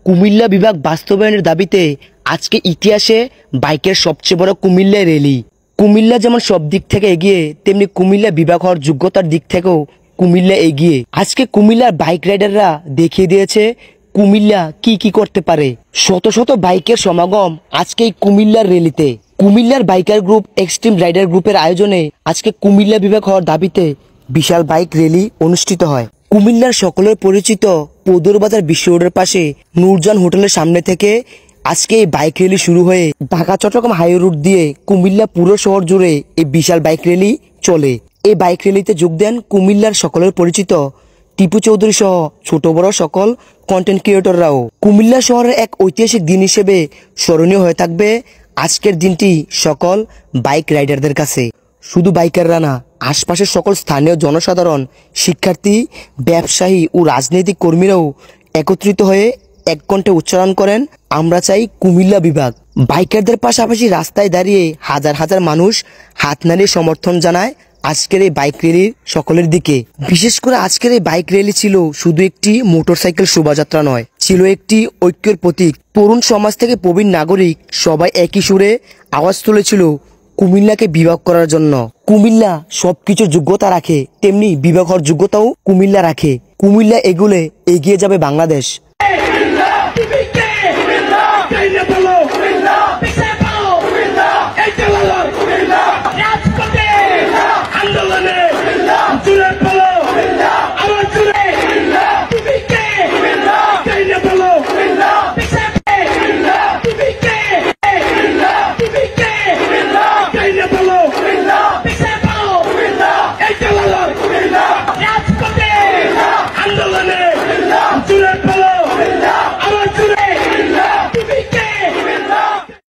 কুমিল্লা বিভাগ বাস্তবায়নের দাবিতে আজকে ইতিহাসে বাইকের সবচেয়ে বড় কুমিল্লা র্যালি। কুমিল্লা যেমন সব দিক থেকে এগিয়ে, তেমনি কুমিল্লা বিভাগ হওয়ার যোগ্যতার দিক থেকেও কুমিল্লা এগিয়ে। আজকে কুমিল্লার বাইক রাইডাররা দেখিয়ে দিয়েছে কুমিল্লা কি কি করতে পারে। শত শত বাইকের সমাগম আজকে এই কুমিল্লার র্যালিতে। কুমিল্লার বাইকার গ্রুপ এক্সট্রিম রাইডার গ্রুপের আয়োজনে আজকে কুমিল্লা বিভাগ হওয়ার দাবিতে বিশাল বাইক র্যালি অনুষ্ঠিত হয়। কুমিল্লার সকলের পরিচিত পদুরবাজার বিশ্ব রোডের পাশে নূরজান হোটেলের সামনে থেকে আজকে এই বাইক র্যালি শুরু হয়ে ঢাকা চট্টগ্রাম হাই রুট দিয়ে কুমিল্লা পুরো শহর জুড়ে এই বিশাল বাইক র্যালি চলে। এই বাইক র্যালিতে যোগ দেন কুমিল্লার সকলের পরিচিত টিপু চৌধুরী সহ ছোট বড় সকল কন্টেন্ট ক্রিয়েটররাও। কুমিল্লা শহরের এক ঐতিহাসিক দিন হিসেবে স্মরণীয় হয়ে থাকবে আজকের দিনটি সকল বাইক রাইডারদের কাছে। শুধু বাইকাররা না, আশপাশের সকল স্থানীয় জনসাধারণ, শিক্ষার্থী, ব্যবসায়ী ও রাজনৈতিক কর্মীরাও একত্রিত হয়ে এক কণ্ঠে উচ্চারণ করেন, আমরা চাই কুমিল্লা বিভাগ। বাইকারদের পাশাপাশি রাস্তায় দাঁড়িয়ে হাজার হাজার মানুষ হাত নাড়িয়ে সমর্থন জানায় আজকের এই বাইক র্যালির সকলের দিকে। বিশেষ করে আজকের এই বাইক র্যালি ছিল শুধু একটি মোটরসাইকেল শোভাযাত্রা নয়, ছিল একটি ঐক্যের প্রতীক। তরুণ সমাজ থেকে প্রবীণ নাগরিক সবাই একই সুরে আওয়াজ তুলেছিল কুমিল্লাকে বিভাগ করার জন্য। কুমিল্লা সবকিছুর যোগ্যতা রাখে, তেমনি বিভাগ হওয়ার যোগ্যতাও কুমিল্লা রাখে। কুমিল্লা এগুলে এগিয়ে যাবে বাংলাদেশ। Hey,